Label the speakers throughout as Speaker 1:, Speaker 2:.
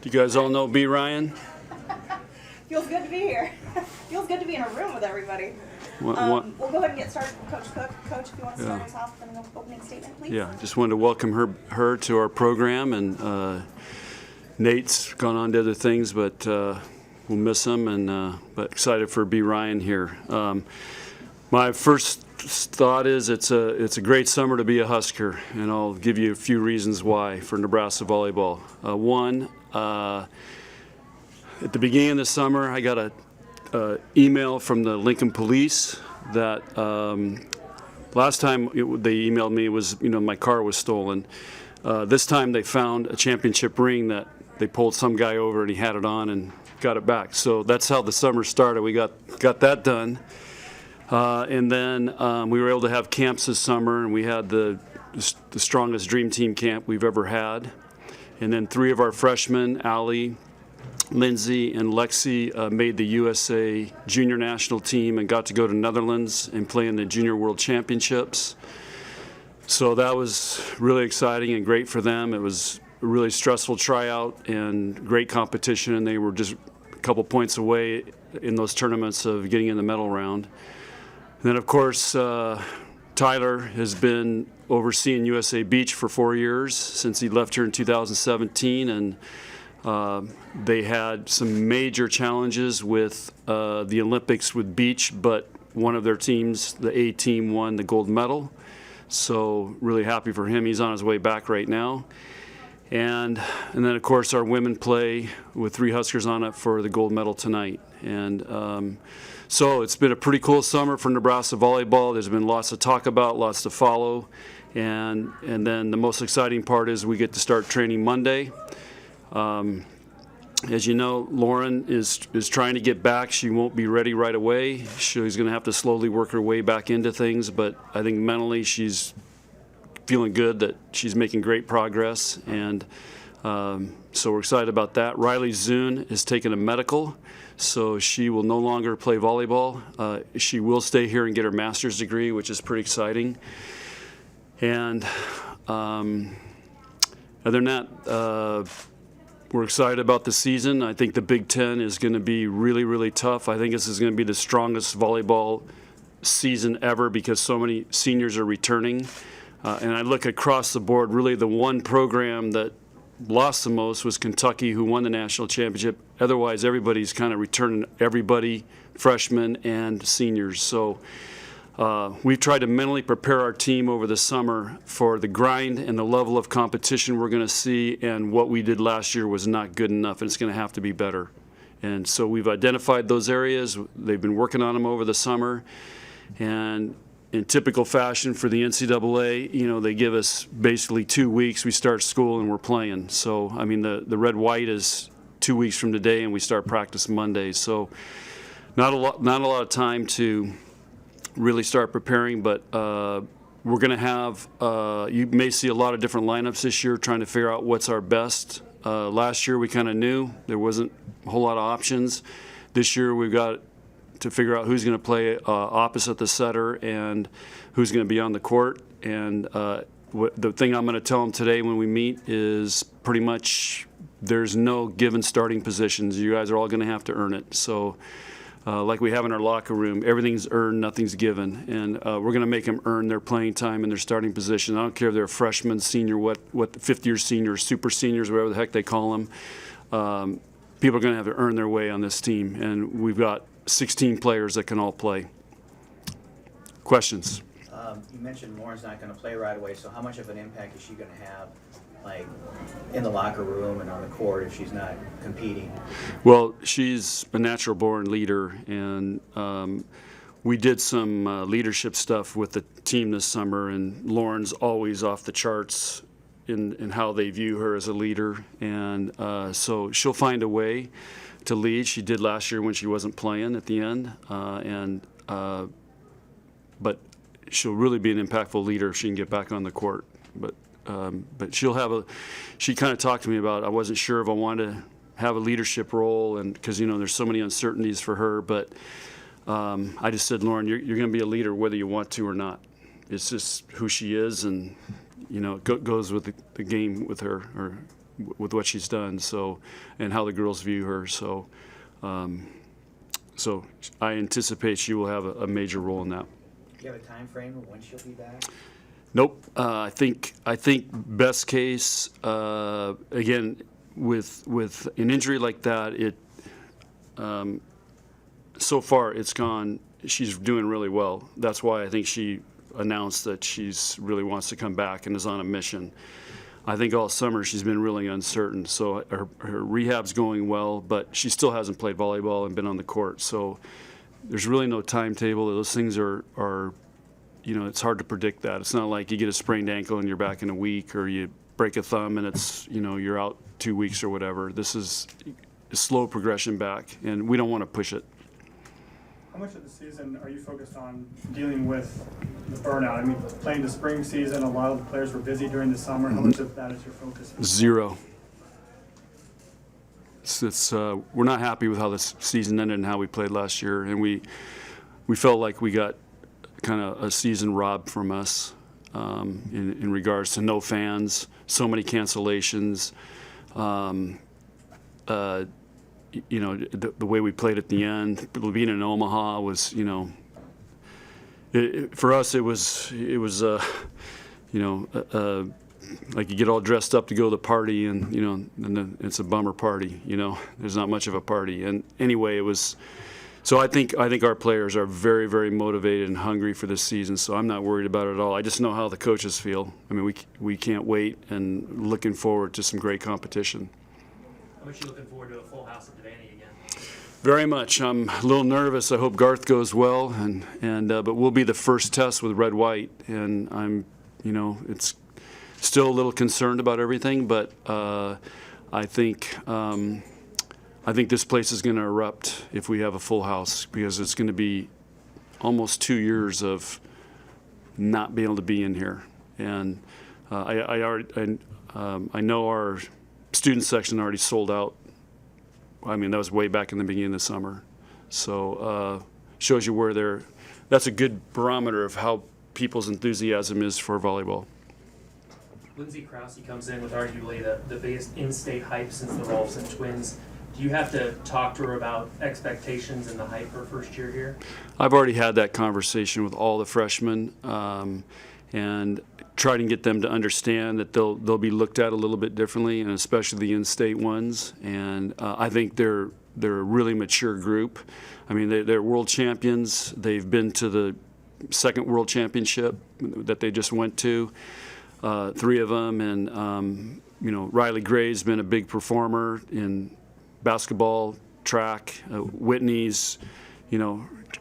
Speaker 1: Do you guys all know B. Ryan?
Speaker 2: Feels good to be here. Feels good to be in a room with everybody.
Speaker 1: What?
Speaker 2: We'll go ahead and get started. Coach Cook, Coach, if you want to start us off with an opening statement, please.
Speaker 1: Yeah, just wanted to welcome her to our program, and Nate's gone on to other things, but we'll miss him, and but excited for B. Ryan here. My first thought is it's a great summer to be a Husker, and I'll give you a few reasons why for Nebraska volleyball. One, at the beginning of the summer, I got a email from the Lincoln Police that last time they emailed me was, my car was stolen. This time they found a championship ring that they pulled some guy over and he had it on and got it back. So that's how the summer started. We got that done. And then we were able to have camps this summer, and we had the strongest dream team camp we've ever had. And then 3 of our freshmen, Allie, Lindsay, and Lexi, made the USA junior national team and got to go to Netherlands and play in the Junior World Championships. So that was really exciting and great for them. It was a really stressful tryout and great competition, and they were just a couple points away in those tournaments of getting in the medal round. And then, of course, Tyler has been overseeing USA Beach for 4 years since he left here in 2017, and they had some major challenges with the Olympics with beach, but one of their teams, the A team, won the gold medal. So really happy for him. He's on his way back right now. And then, of course, our women play with 3 Huskers on it for the gold medal tonight. And so it's been a pretty cool summer for Nebraska volleyball. There's been lots to talk about, lots to follow. And then the most exciting part is we get to start training Monday. As you know, Lauren is trying to get back. She won't be ready right away. She's going to have to slowly work her way back into things, but I think mentally she's feeling good that she's making great progress, and so we're excited about that. Riley Zune has taken a medical, so she will no longer play volleyball. She will stay here and get her master's degree, which is pretty exciting. And other than that, we're excited about the season. I think the Big Ten is going to be really, really tough. I think this is going to be the strongest volleyball season ever because so many seniors are returning. And I look across the board, really the one program that lost the most was Kentucky, who won the national championship. Otherwise, everybody's kind of returning, everybody, freshmen and seniors. So we've tried to mentally prepare our team over the summer for the grind and the level of competition we're going to see, and what we did last year was not good enough, and it's going to have to be better. And so we've identified those areas. They've been working on them over the summer, and in typical fashion for the NCAA, they give us basically 2 weeks. We start school and we're playing. So, I mean, the red-white is 2 weeks from today, and we start practice Monday. So not a lot of time to really start preparing, but we're going to have, you may see a lot of different lineups this year trying to figure out what's our best. Last year we kind of knew there wasn't a whole lot of options. This year we've got to figure out who's going to play opposite the setter and who's going to be on the court. And the thing I'm going to tell them today when we meet is pretty much there's no given starting positions. You guys are all going to have to earn it. So like we have in our locker room, everything's earned, nothing's given. And we're going to make them earn their playing time and their starting position. I don't care if they're a freshman, senior, what fifth-year seniors, super seniors, whatever the heck they call them. People are going to have to earn their way on this team. And we've got 16 players that can all play. Questions?
Speaker 3: You mentioned Lauren's not going to play right away, so how much of an impact is she going to have, like, in the locker room and on the court if she's not competing?
Speaker 1: Well, she's a natural-born leader, and we did some leadership stuff with the team this summer, and Lauren's always off the charts in how they view her as a leader, and so she'll find a way to lead. She did last year when she wasn't playing at the end, but she'll really be an impactful leader if she can get back on the court. But she'll have she kind of talked to me about, I wasn't sure if I wanted to have a leadership role, and because there's so many uncertainties for her, but I just said, Lauren, you're going to be a leader whether you want to or not. It's just who she is, and it goes with the game with her, or with what she's done. So, and how the girls view her. So, so I anticipate she will have a major role in that.
Speaker 3: Do you have a time frame of when she'll be back?
Speaker 1: Nope. I think best case, again, with an injury like that, so far it's gone. She's doing really well. That's why I think she announced that she's really wants to come back and is on a mission. I think all summer she's been really uncertain. So her rehab's going well, but she still hasn't played volleyball and been on the court. So there's really no timetable. Those things are it's hard to predict that. It's not like you get a sprained ankle and you're back in a week, or you break a thumb and it's, you're out 2 weeks or whatever. This is a slow progression back, and we don't want to push it.
Speaker 4: How much of the season are you focused on dealing with the burnout? I mean, playing the spring season, a lot of the players were busy during the summer. How much of that is your focus?
Speaker 1: Zero. We're not happy with how this season ended and how we played last year, and we felt like we got kind of a season robbed from us in regards to no fans, so many cancellations. The way we played at the end, being in Omaha was, for us it was like you get all dressed up to go to the party, and and it's a bummer party. There's not much of a party. And anyway, it was. So I think our players are very, very motivated and hungry for this season. So I'm not worried about it at all. I just know how the coaches feel. I mean, we can't wait, and looking forward to some great competition.
Speaker 5: How much are you looking forward to a full house at Devaney again?
Speaker 1: Very much. I'm a little nervous. I hope Garth goes well, but we'll be the first test with red white, and I'm, it's still a little concerned about everything, but I think this place is going to erupt if we have a full house, because it's going to be almost 2 years of not being able to be in here, and I know our student section already sold out. I mean, that was way back in the beginning of the summer. So shows you where that's a good barometer of how people's enthusiasm is for volleyball.
Speaker 5: Lindsay Krause comes in with arguably the biggest in-state hype since the Rolfson twins. Do you have to talk to her about expectations and the hype her first year here?
Speaker 1: I've already had that conversation with all the freshmen, and trying to get them to understand that they'll be looked at a little bit differently, and especially the in-state ones. And I think they're a really mature group. I mean, they're world champions. They've been to the second world championship that they just went to, 3 of them. And Riley Gray's been a big performer in basketball, track. Whitney's,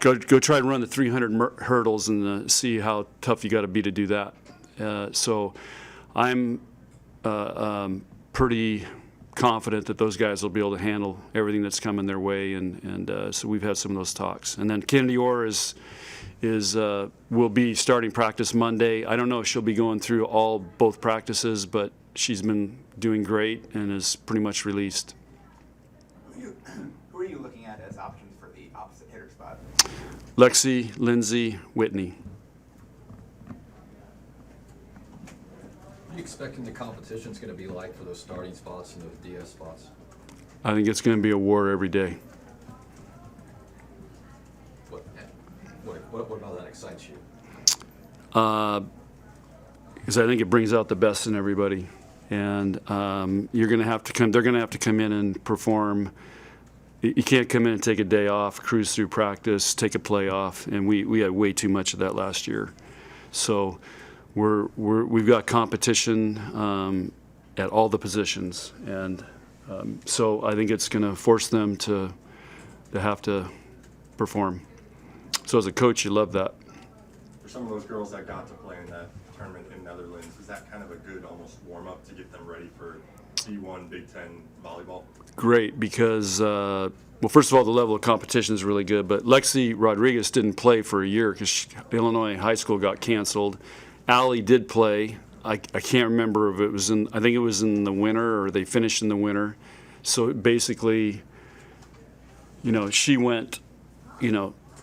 Speaker 1: go try and run the 300 hurdles and see how tough you got to be to do that. So I'm pretty confident that those guys will be able to handle everything that's coming their way, and so we've had some of those talks. And then Kennedy Orr will be starting practice Monday. I don't know if she'll be going through both practices, but she's been doing great and is pretty much released.
Speaker 6: Who are you looking at as options for the opposite hitter spot?
Speaker 1: Lexi, Lindsay, Whitney.
Speaker 7: What are you expecting the competition's going to be like for those starting spots and those DS spots?
Speaker 1: I think it's going to be a war every day.
Speaker 7: What about that excites you?
Speaker 1: Because I think it brings out the best in everybody, and you're going to have to come. They're going to have to come in and perform. You can't come in and take a day off, cruise through practice, take a play off, and we had way too much of that last year. So we've got competition at all the positions, and so I think it's going to force them to have to perform. So as a coach, you love that.
Speaker 8: For some of those girls that got to play in that tournament in Netherlands, is that kind of a good almost warm-up to get them ready for D1 Big Ten volleyball?
Speaker 1: Great, because, well, first of all, the level of competition is really good, but Lexi Rodriguez didn't play for a year because Illinois high school got canceled. Allie did play. I can't remember if it was I think it was in the winter, or they finished in the winter. So basically, she went,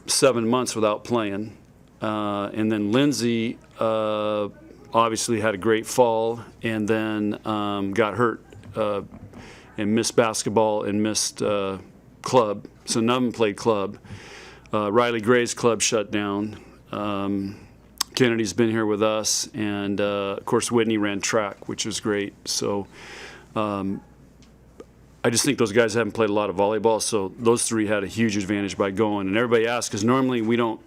Speaker 1: 7 months without playing. And then Lindsay obviously had a great fall, and then got hurt and missed basketball and missed club, so none of them played club. Riley Gray's club shut down. Kennedy's been here with us, and of course Whitney ran track, which was great. So I just think those guys haven't played a lot of volleyball, so those three had a huge advantage by going. And everybody asks, because normally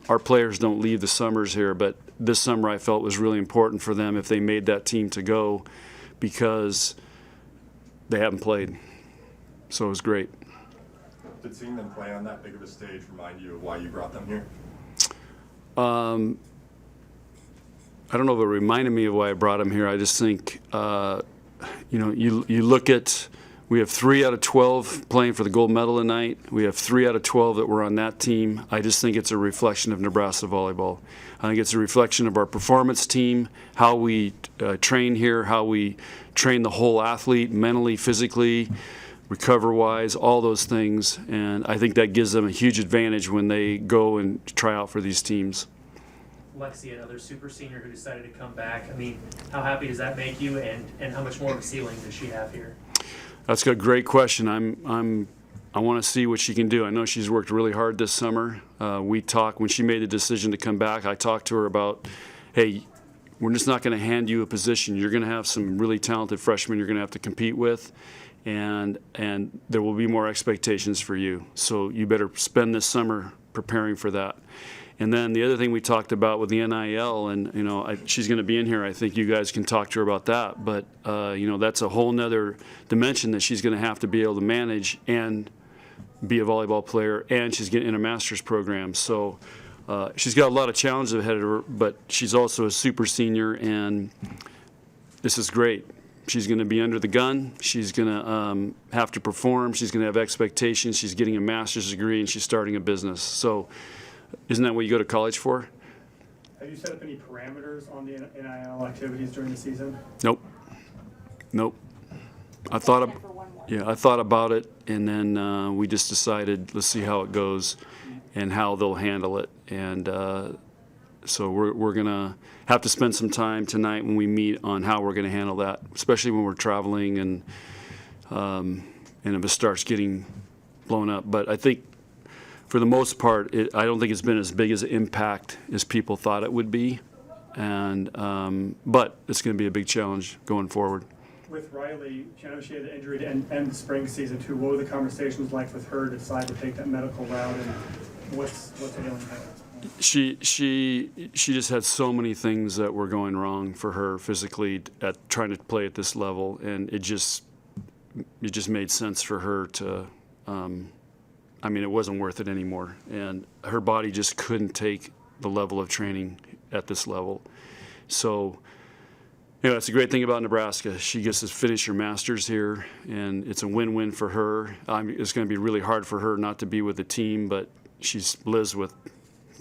Speaker 1: our players don't leave the summers here, but this summer I felt was really important for them if they made that team to go, because they haven't played. So it was great.
Speaker 8: Did seeing them play on that big of a stage remind you of why you brought them here?
Speaker 1: I don't know if it reminded me of why I brought them here. I just think, you look at, we have 3 out of 12 playing for the gold medal tonight. We have 3 out of 12 that were on that team. I just think it's a reflection of Nebraska volleyball. I think it's a reflection of our performance team, how we train here, how we train the whole athlete, mentally, physically, recover-wise, all those things. And I think that gives them a huge advantage when they go and try out for these teams.
Speaker 5: Lexi, another super senior who decided to come back. I mean, how happy does that make you, and how much more of a ceiling does she have here?
Speaker 1: That's a great question. I want to see what she can do. I know she's worked really hard this summer. We talked when she made the decision to come back. I talked to her about, hey, we're just not going to hand you a position. You're going to have some really talented freshmen you're going to have to compete with, and there will be more expectations for you. So you better spend this summer preparing for that. And then the other thing we talked about with the NIL, and she's going to be in here. I think you guys can talk to her about that. But that's a whole nother dimension that she's going to have to be able to manage and be a volleyball player. And she's getting in a master's program, so she's got a lot of challenges ahead of her. But she's also a super senior, and this is great. She's going to be under the gun. She's going to have to perform. She's going to have expectations. She's getting a master's degree, and she's starting a business. So. Isn't that what you go to college for?
Speaker 4: Have you set up any parameters on the NIL activities during the season?
Speaker 1: Nope. I thought about it, and then we just decided, let's see how it goes and how they'll handle it. And so we're gonna have to spend some time tonight when we meet on how we're gonna handle that, especially when we're traveling and if it starts getting blown up. But I think, for the most part, I don't think it's been as big as an impact as people thought it would be, but it's going to be a big challenge going forward.
Speaker 4: With Riley, I know she had an injury to end the spring season too. What were the conversations like with her to decide to take that medical route, and what's the healing plan?
Speaker 1: She just had so many things that were going wrong for her physically at trying to play at this level, and it just made sense for her to. It wasn't worth it anymore, and her body just couldn't take the level of training at this level. So, that's a great thing about Nebraska. She gets to finish her master's here, and it's a win-win for her. It's going to be really hard for her not to be with the team, but she lives with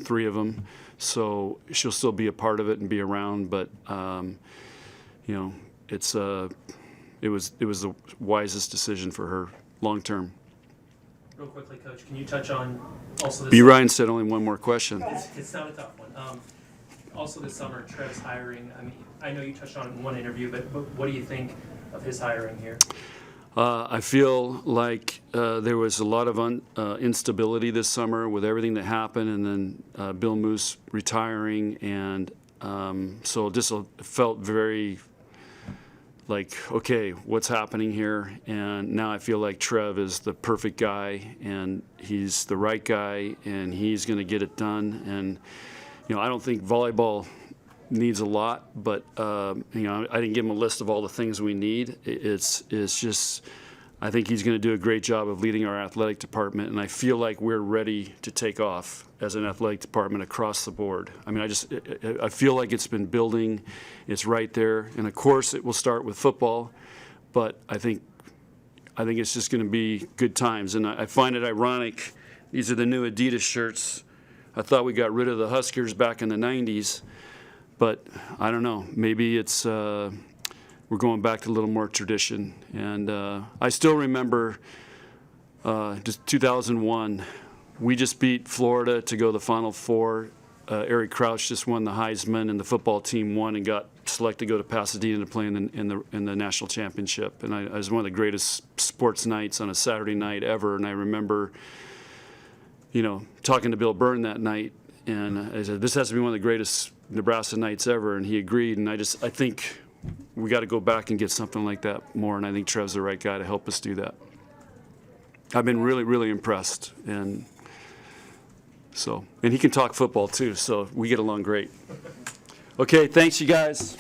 Speaker 1: 3 of them, so she'll still be a part of it and be around. But it was the wisest decision for her long term.
Speaker 5: Real quickly, Coach, can you touch on also this?
Speaker 1: B. Ryan said only one more question.
Speaker 5: It's not a tough one. Also this summer, Trev's hiring. I mean, I know you touched on it in one interview, but what do you think of his hiring here?
Speaker 1: I feel like there was a lot of instability this summer with everything that happened, and then Bill Moose retiring, and so it just felt very like, okay, what's happening here? And now I feel like Trev is the perfect guy, and he's the right guy, and he's going to get it done. And I don't think volleyball needs a lot, but I didn't give him a list of all the things we need. It's just, I think he's going to do a great job of leading our athletic department, and I feel like we're ready to take off as an athletic department across the board. I feel like it's been building. It's right there, and of course it will start with football, but I think it's just going to be good times. And I find it ironic. These are the new Adidas shirts. I thought we got rid of the Huskers back in the 90s, but I don't know. Maybe it's we're going back to a little more tradition. And I still remember just 2001. We just beat Florida to go to the Final Four. Eric Crouch just won the Heisman, and the football team won and got select to go to Pasadena to play in the national championship. And it was one of the greatest sports nights on a Saturday night ever. And I remember, you know, talking to Bill Byrne that night, and I said, this has to be one of the greatest Nebraska nights ever, and he agreed. And I think we got to go back and get something like that more, and I think Trev's the right guy to help us do that. I've been really, really impressed, and he can talk football too, so we get along great. Okay, thanks you guys.